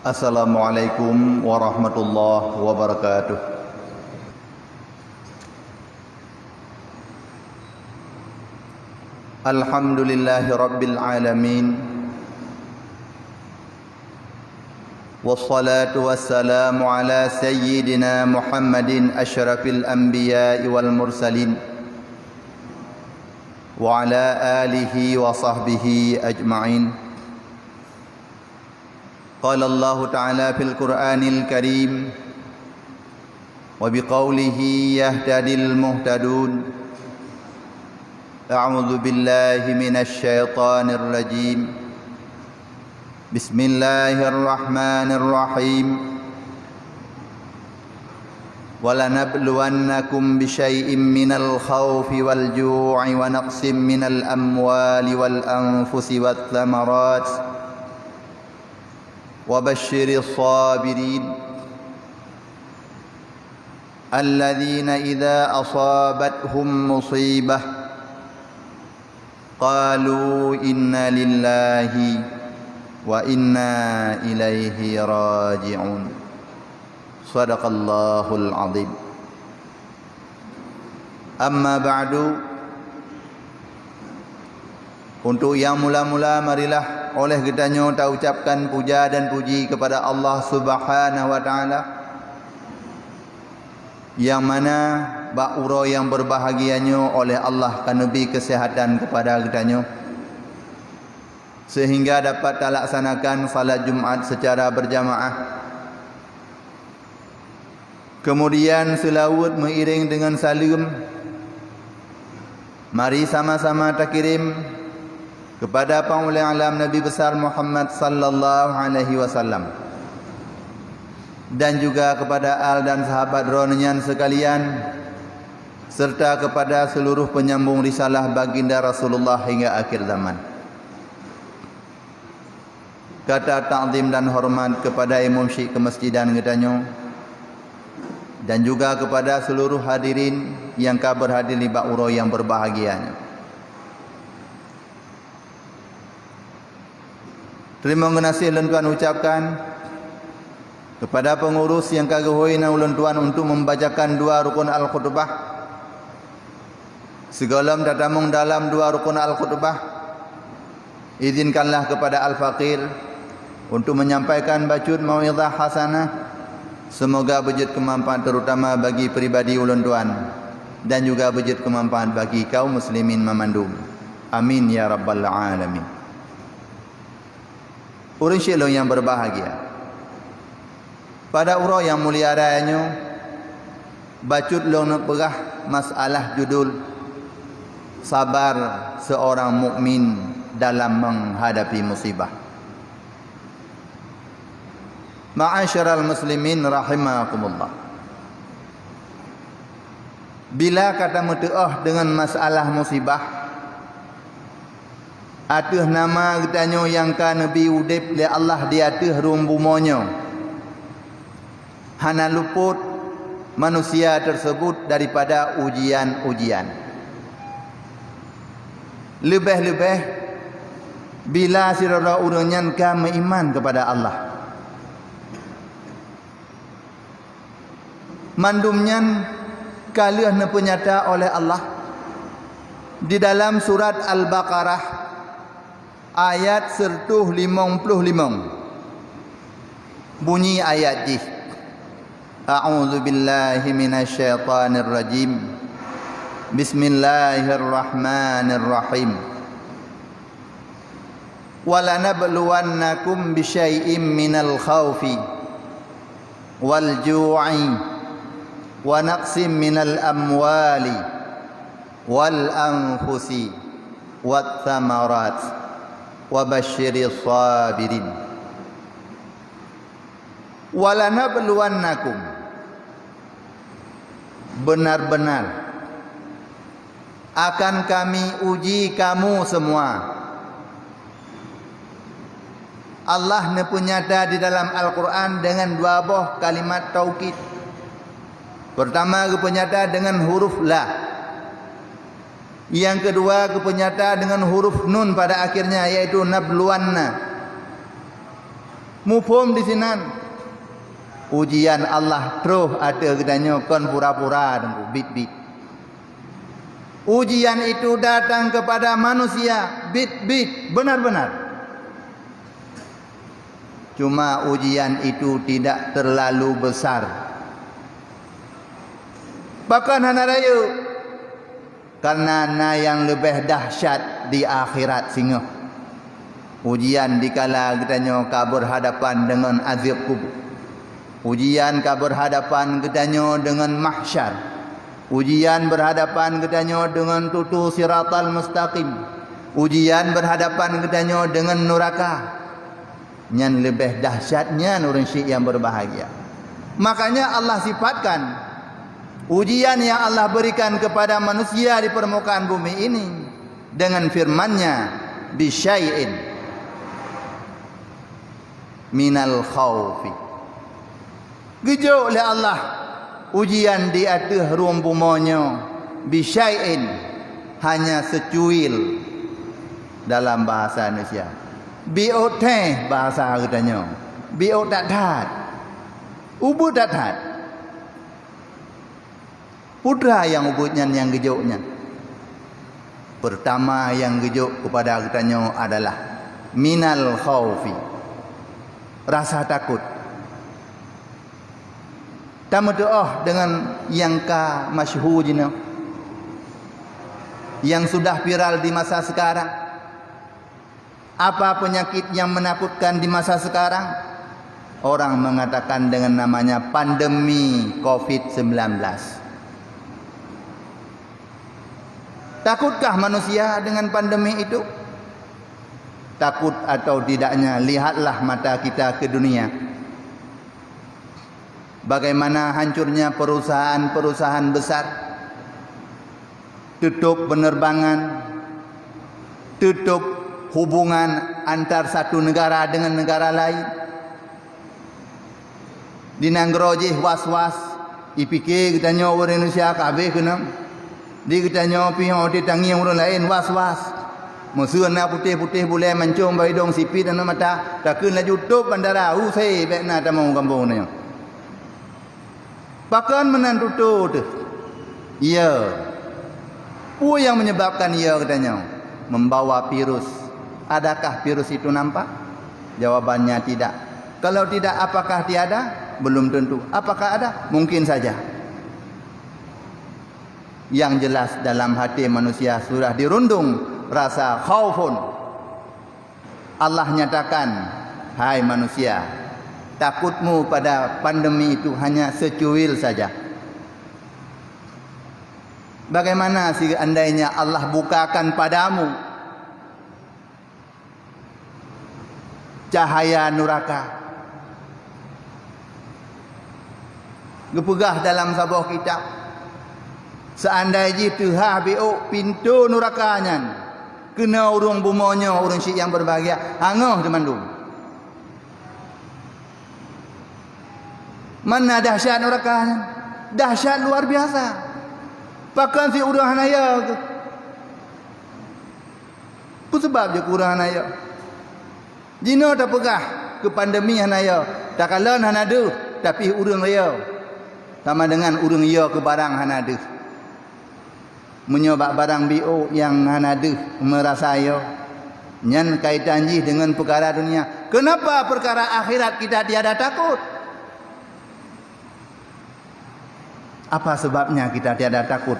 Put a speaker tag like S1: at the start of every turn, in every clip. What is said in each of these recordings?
S1: Assalamualaikum warahmatullahi wabarakatuh. Alhamdulillahi rabbil alamin. Wassalatu wassalamu ala sayyidina Muhammadin asyrafil anbiya'i wal mursalin wa ala alihi wa sahbihi ajma'in. قال الله تعالى في القرآن الكريم وبقوله يهتدي المهتدون أعوذ بالله من الشيطان الرجيم بسم الله الرحمن الرحيم ولنبلونكم بشيء من الخوف والجوع ونقص من الأموال والأنفس والثمرات وبشر الصابرين الذين إذا أصابتهم مصيبة قالوا إنا لله وإنا إليه راجعون صدق الله العظيم. أما بعد, untuk yang mula-mula marilah oleh kedanyo kita ucapkan puja dan puji kepada Allah Subhanahu wa taala, yang mana ba'uro yang berbahagianyo oleh Allah kanubi kesehatan kepada kedanyo sehingga dapat terlaksanakan salat Jumaat secara berjamaah. Kemudian selawat mengiring dengan salam, mari sama-sama takirim kepada pauli alam Nabi besar Muhammad sallallahu alaihi wasallam, dan juga kepada al dan sahabat ronyan sekalian, serta kepada seluruh penyambung risalah baginda Rasulullah hingga akhir zaman. Kata ta'zim dan hormat kepada Imam Syekh Kemasjidan Gedanyo, dan juga kepada seluruh hadirin yang berhadir di ba'uro yang berbahagianya. Terima kasih lentuan ucapkan kepada pengurus yang kagahoina lentuan untuk membacakan dua rukun al-khutbah. Segala tatamung dalam dua rukun al-khutbah, izinkanlah kepada al-faqir untuk menyampaikan bacaan mau'izah hasanah. Semoga berjud kemanfaat terutama bagi pribadi lentuan dan juga berjud kemanfaat bagi kaum muslimin memandum. Amin ya rabbal alamin. Orang syelong yang berbahagia, pada urau yang mulia adanya bacut long nak perah masalah judul sabar seorang mukmin dalam menghadapi musibah. Ma'asyiral muslimin rahimakumullah. Bila kata mutuah dengan masalah musibah, atuh nama getanyo yang ka Nabi udip le Allah di atuh rumbumonyo. Hana luput manusia tersebut daripada ujian-ujian. Lebih-lebih bila sirara uranyan ka meiman kepada Allah. Mandumnyan kalih na penyata oleh Allah di dalam surat Al-Baqarah ayat 155. Bunyi ayat ini, A'udzu billahi minasyaitonir rajim. Bismillahirrahmanirrahim. Walanabluwannakum bisyai'im minal khaufi wal ju'i wa naqsim minal amwali wal anfusi wat thamarat wa basyiris sabirin. Walanabluwannakum, benar-benar akan kami uji kamu semua. Allah ne penyata di dalam Al-Quran dengan dua buah kalimat taukid. Pertama kepenyata dengan huruf la. Yang kedua kepenyata dengan huruf nun pada akhirnya, yaitu nabluwanna. Mufhum di sinan. Ujian Allah terus ada katanya kon pura-pura tengku bit-bit. Ujian itu datang kepada manusia bit-bit benar-benar. Cuma ujian itu tidak terlalu besar. Bahkan hana raya karena na yang lebih dahsyat di akhirat singa. Ujian dikala katanya ka berhadapan dengan azab kubur. Ujian ka berhadapan katanya dengan mahsyar. Ujian berhadapan katanya dengan tutu siratal mustaqim. Ujian berhadapan katanya dengan neraka. Yang lebih dahsyatnya orang syrik yang berbahagia. Makanya Allah sifatkan ujian yang Allah berikan kepada manusia di permukaan bumi ini dengan firman-Nya bisyai'in minal khaufi. Gejuk oleh Allah ujian di atas ruang bumanya bisyai'in hanya secuil dalam bahasa Indonesia. Biot teh bahasa katanya. Biot tak dat. Ubud tak dat. Putra yang ubudnya yang gejuknya. Pertama yang gejuk kepada katanya adalah minal khaufi. Rasa takut. Tamu doa dengan yang ka masyhur jina. Yang sudah viral di masa sekarang. Apa penyakit yang menakutkan di masa sekarang? Orang mengatakan dengan namanya pandemi COVID-19. Takutkah manusia dengan pandemi itu? Takut atau tidaknya, lihatlah mata kita ke dunia. Bagaimana hancurnya perusahaan-perusahaan besar. Tutup penerbangan. Tutup hubungan antar satu negara dengan negara lain. Dinangrojih was-was. Ipikir katanya orang Indonesia kabeh kena. Dia katanya pihak ditangi orang lain was-was. Musuh nak putih-putih boleh mancung baidong sipit dan mata. Takkan laju tutup bandara. Usai bekna tamau kampung ni. Bahkan menantu tu. Ya. Apa yang menyebabkan ia katanya? Membawa virus. Adakah virus itu nampak? Jawabannya tidak. Kalau tidak, apakah tiada? Belum tentu. Apakah ada? Mungkin saja. Yang jelas dalam hati manusia sudah dirundung rasa khaufun. Allah nyatakan, hai manusia, takutmu pada pandemi itu hanya secuil saja. Bagaimana seandainya Allah bukakan padamu cahaya neraka? Gepegah dalam sebuah kitab. Seandainya Tuhan biuk pintu nerakanya, kena urung bumanya, urung syik yang berbahagia, hangah teman tu. Mana dahsyat nerakanya? Dahsyat luar biasa. Bahkan si urang hanaya tu. Apa sebab je kurang hanaya? Jina tak pegah ke pandemi hanaya. Tak kalan hanadu, tapi urang raya. Sama dengan urang ya ke barang hanadu. Menyobak barang BO yang hanadu merasa ya. Nyan kaitan ji dengan perkara dunia. Kenapa perkara akhirat kita tiada takut? Apa sebabnya kita tiada takut?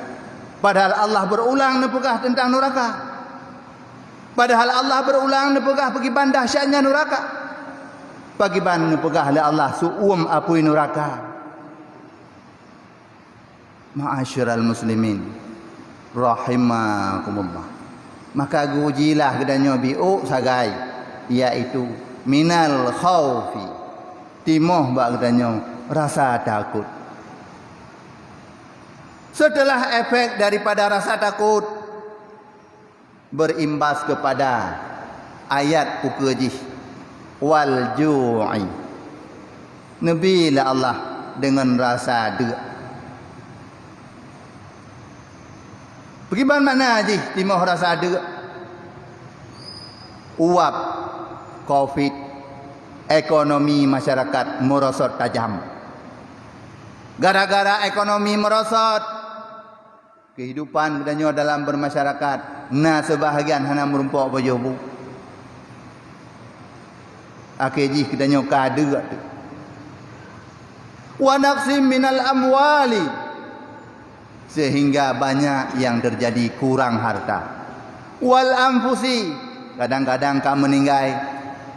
S1: Padahal Allah berulang nepegah tentang neraka. Padahal Allah berulang nepegah pagiban dahsyatnya neraka. Pagiban nepegah oleh Allah su'um apui neraka. Ma'asyiral muslimin rahimakumullah. Maka gujilah kedanya bi'u sagai, iaitu minal khaufi. Timoh bak kedanya rasa takut. Setelah efek daripada rasa takut berimbas kepada ayat ukajih wal ju'i. Nabi la Allah dengan rasa deg. Bagaimana mana haji timah rasa deg? Uap COVID ekonomi masyarakat merosot tajam. Gara-gara ekonomi merosot, kehidupan katanya dalam bermasyarakat, nah sebahagian hana merumpok bajobu. Akhirnya katanya kada tu. Wa naqsim minal amwali, sehingga banyak yang terjadi kurang harta. Wal anfusi, kadang-kadang kamu meninggal,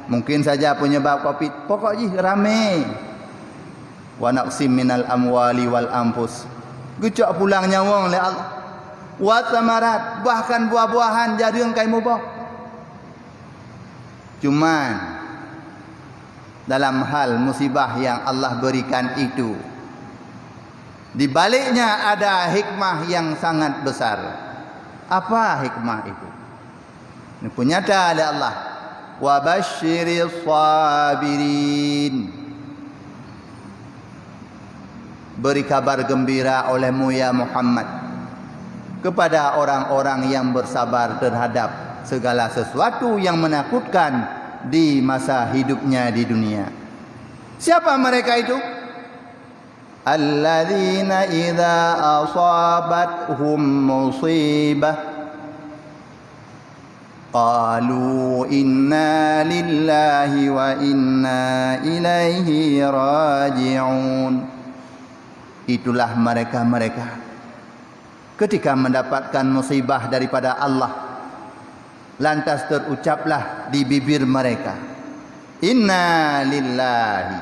S1: mungkin saja penyebab Covid, pokoknya ramai. Wa naqsim minal amwali wal anfus, gecok pulang nyawa oleh Allah. Wa samarat, bahkan buah-buahan jarang kai mubah. Cuman dalam hal musibah yang Allah berikan itu, di baliknya ada hikmah yang sangat besar. Apa hikmah itu? Ini punyata oleh Allah. Wa basyiris sabirin, beri kabar gembira olehmu ya Muhammad kepada orang-orang yang bersabar terhadap segala sesuatu yang menakutkan di masa hidupnya di dunia. Siapa mereka itu? Alladzina idza asabathum musibah qalu inna lillahi wa inna ilaihi raji'un. Itulah mereka-mereka ketika mendapatkan musibah daripada Allah, lantas terucaplah di bibir mereka, inna lillahi,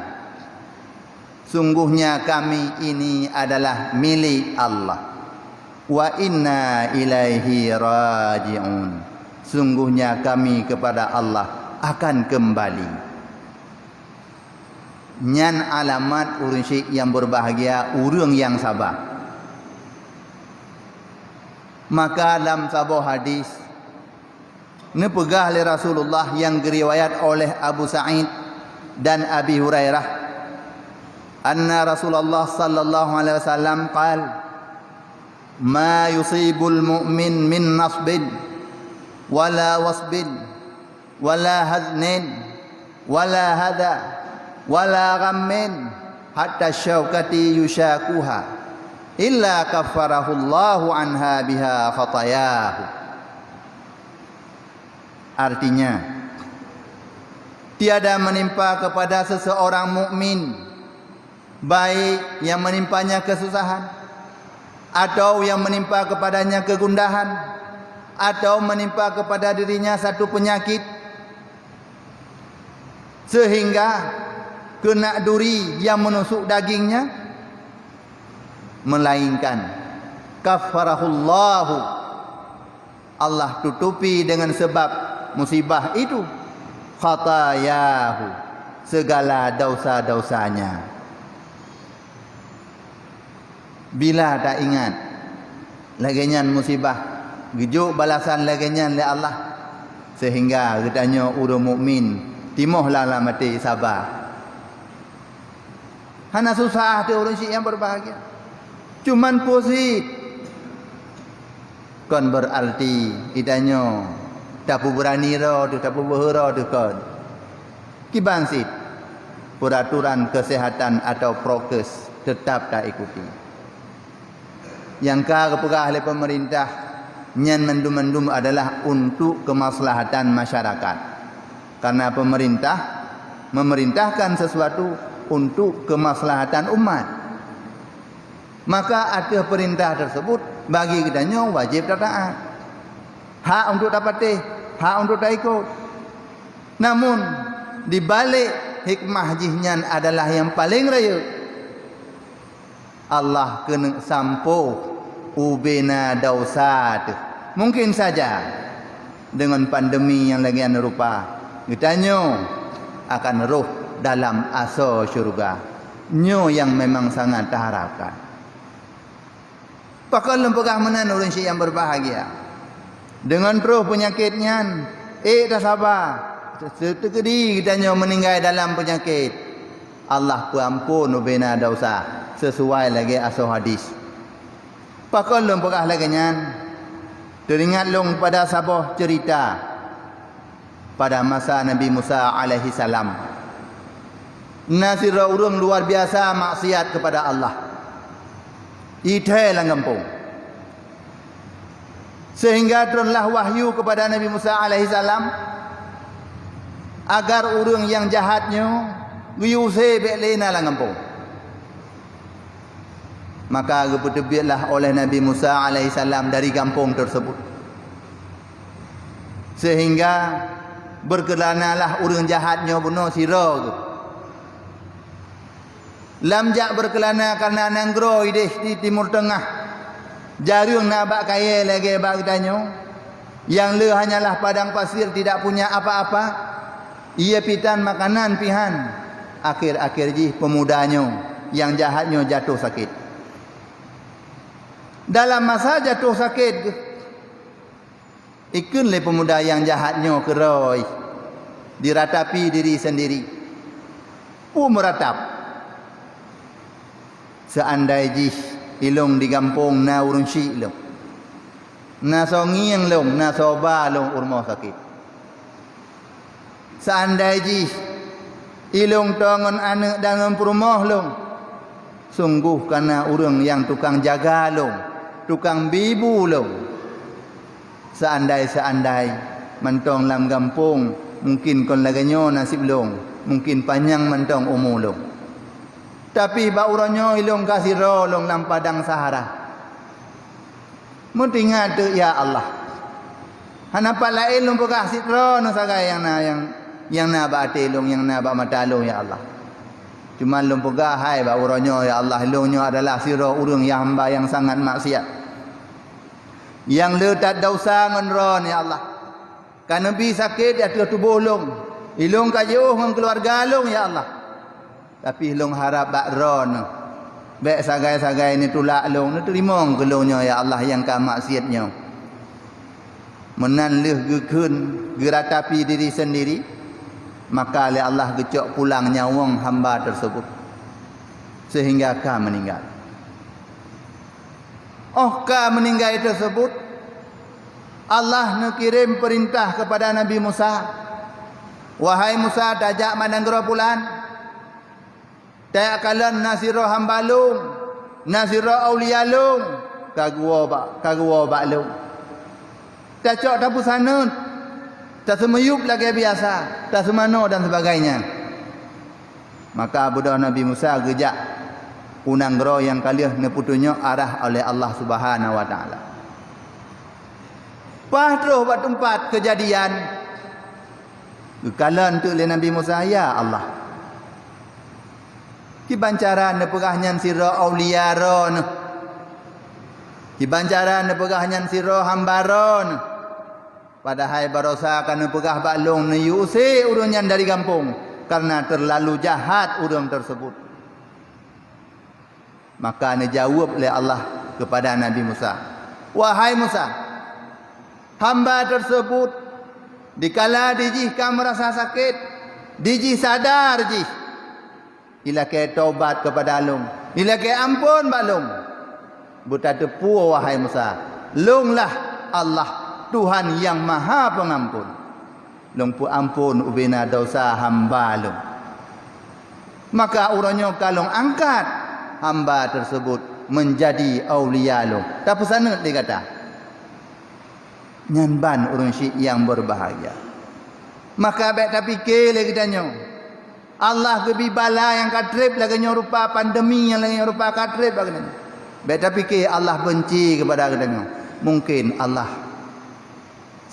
S1: sungguhnya kami ini adalah milik Allah, wa inna ilaihi raji'un, sungguhnya kami kepada Allah akan kembali. Nyan alamat urang syekh yang berbahagia, urang yang sabar. Maka dalam sebuah hadis ini pegah oleh Rasulullah yang diriwayat oleh Abu Sa'id dan Abi Hurairah, anna Rasulullah sallallahu alaihi wasallam qala ma yusibul mu'min min nasbin wala wasbin wala haznin wala hada wala ghammin hatta syaukati yushakuha illa kaffarahullahu anha biha khatayahu. Artinya, tiada menimpa kepada seseorang mukmin, baik yang menimpanya kesusahan atau yang menimpa kepadanya kegundahan atau menimpa kepada dirinya satu penyakit sehingga kena duri yang menusuk dagingnya, melainkan kaffarahullahu, Allah tutupi dengan sebab musibah itu khatayahu, segala dosa-dosanya. Bila tak ingat lagian musibah, gejuk balasan lagian oleh Allah, sehingga katanya urang mukmin timohlah lah mati sabar. Hana susah tu orang syekh yang berbahagia. Cuman pusit. Kon berarti idanya tapu berani ro tu tapu behera tu kon. Kibangsit peraturan kesehatan atau prokes tetap tak ikuti. Yang kepegah oleh pemerintah nyan mendum-mendum adalah untuk kemaslahatan masyarakat. Karena pemerintah memerintahkan sesuatu untuk kemaslahatan umat, maka ada perintah tersebut bagi kitanya wajib taat. Hak untuk dapat hak untuk tak ikut. Namun di balik hikmah jihnya adalah yang paling raya, Allah kena sampo ubena dausat. Mungkin saja dengan pandemi yang lagi rupa, kitanya akan roh dalam asa syurga, nyo yang memang sangat diharapkan. Pakal lempegah menan orang syekh yang berbahagia dengan terus penyakitnya, dah sabar, setegedi kita nyo meninggal dalam penyakit, Allah pengampun ubena dosa sesuai lagi asa hadis. Pakal lempegah lagi nyan, teringat long pada sabah cerita pada masa Nabi Musa alaihi salam. Nasira urang luar biasa maksiat kepada Allah. Itai lang kampung. Sehingga turunlah wahyu kepada Nabi Musa alaihissalam agar urang yang jahatnya guyuse belena lang kampung. Maka bertebiatlah oleh Nabi Musa alaihissalam dari kampung tersebut. Sehingga berkelanalah urang jahatnya bunuh sira. Lamjak berkelana karena nanggro di Timur Tengah. Jarung nak bak kaya lagi bak danyo. Yang le hanyalah padang pasir tidak punya apa-apa. Ia pitan makanan pihan. Akhir-akhir ji pemudanya yang jahatnya jatuh sakit. Dalam masa jatuh sakit, ikunlah pemuda yang jahatnya keroi. Diratapi diri sendiri. Meratap. Seandai jih ilung di kampung na urun syik long. Na so ngiang long, na so ba long urmo sakit. Seandai jih ilung tongon anak dangan perumah long. Sungguh karena urang yang tukang jaga long, tukang bibu long. Seandai mentong lam kampung, mungkin kon laganyo nasib long, mungkin panjang mentong umur long. Tapi bauranyo ilung kasih rolong dalam padang Sahara. Mutingat tu ya Allah. Hanapa la ilung pekasih rono sagai yang na ba ilung yang na ba matalung ya Allah. Cuma lum pegah hai bauranyo ya Allah ilungnya adalah sira urang yang hamba yang sangat maksiat. Yang letak dosa ngonron ya Allah. Kan nabi sakit ya tubuh long. Ilung kajauh ngon keluarga long ya Allah. Tapi long harap bak ron. Baik sagai-sagai ni tulak long. Ni terima kelongnya ya Allah yang ka maksiatnya. Menan leh gekun. Geratapi diri sendiri. Maka oleh Allah gecok pulang nyawang hamba tersebut. Sehingga ka meninggal. Ka meninggal tersebut. Allah nakirim perintah kepada Nabi Musa. Wahai Musa tajak mananggro pulan. Tak kalan nasiro hambalung, nasiro aulialung, kagua ba lung. Tak cok tapu sana, tak semeyup lagi biasa, tak semano dan sebagainya. Maka budak Nabi Musa gejak unanggro yang kaliah neputunya arah oleh Allah Subhanahu Wa Taala. Pahtroh buat tempat kejadian. Kalan tu oleh Nabi Musa ya Allah. Kibancaran nepegahnya sira aulia ron. Kibancaran nepegahnya sira hamba ron. Padahal barosa kan nepegah baklong neyuse urangnya dari kampung karena terlalu jahat urang tersebut. Maka dijawab oleh Allah kepada Nabi Musa. Wahai Musa, hamba tersebut dikala dijih kamu merasa sakit, dijih sadar jih. Ila ke taubat kepada long. Ila ke ampun balong. Buta tepu wahai Musa. Longlah Allah Tuhan yang Maha Pengampun. Long pu ampun ubina dosa hamba long. Maka urangnya kalong angkat hamba tersebut menjadi aulia long. Tapi sana dia kata. Nyanban urang syik yang berbahagia. Maka baik tapi ke lagi tanya. Allah gebi bala yang katrib lagi rupa pandemi yang lagi rupa katrib lagi. Beta fikir Allah benci kepada kita. Mungkin Allah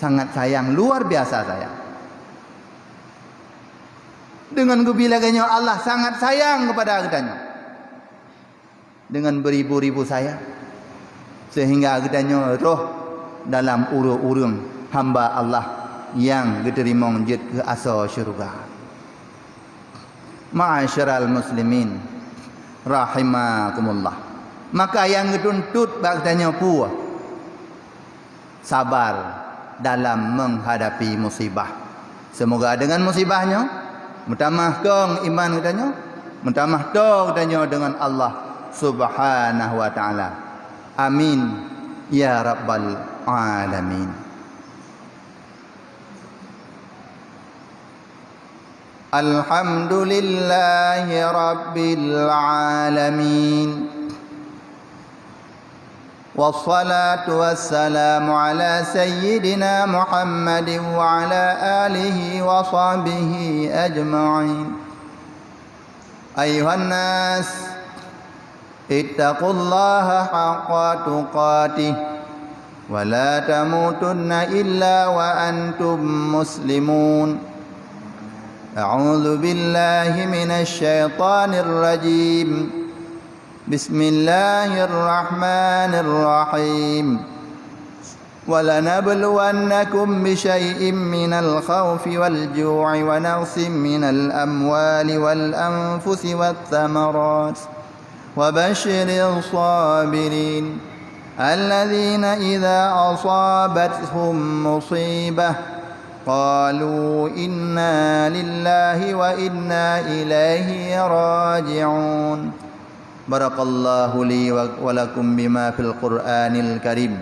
S1: sangat sayang, luar biasa sayang. Dengan gebi lagi Allah sangat sayang kepada kita. Dengan beribu-ribu sayang. Sehingga kita roh dalam urung-urung hamba Allah yang diterima menjadi ke asal syurga. Ma'asyiral muslimin rahimakumullah. Maka yang dituntut bagdanya puas sabar dalam menghadapi musibah. Semoga dengan musibahnya mutamah kong iman katanya, mutamah tok katanya dengan Allah Subhanahu wa taala. Amin ya rabbal alamin. الحمد لله رب العالمين والصلاة والسلام على سيدنا محمد وعلى آله وصحبه أجمعين أيها الناس اتقوا الله حق تقاته ولا تموتن إلا وأنتم مسلمون أعوذ بالله من الشيطان الرجيم بسم الله الرحمن الرحيم ولنبلونكم بشيء من الخوف والجوع ونقص من الأموال والأنفس والثمرات وبشر الصابرين الذين إذا أصابتهم مصيبة قالوا إنا لله وإنا إليه راجعون بارك الله لي ولكم بما في القرآن الكريم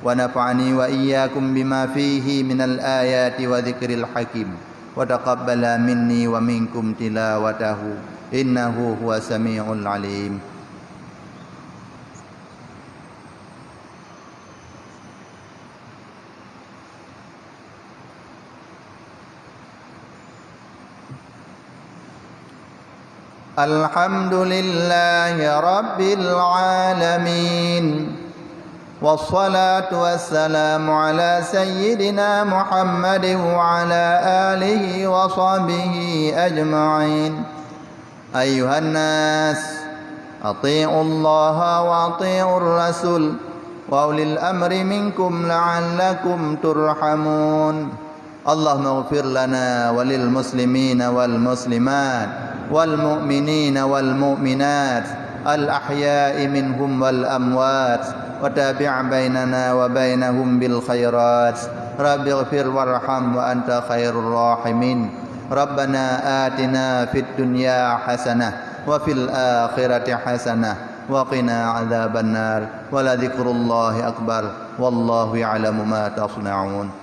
S1: ونفعني وإياكم بما فيه من الآيات وذكر الحكيم وتقبل مني ومنكم تلاوته إنه هو السميع العليم الحمد لله رب العالمين والصلاة والسلام على سيدنا محمد وعلى آله وصحبه أجمعين أيها الناس أطيعوا الله وأطيعوا الرسول وأولي الأمر منكم لعلكم ترحمون اللهم اغفر لنا وللمسلمين والمسلمات والمؤمنين والمؤمنات الأحياء منهم والأموات وتابع بيننا وبينهم بالخيرات رب اغفر وارحم وأنت خير الراحمين ربنا آتنا في الدنيا حسنة وفي الآخرة حسنة وقنا عذاب النار ولذكر الله أكبر والله يعلم ما تصنعون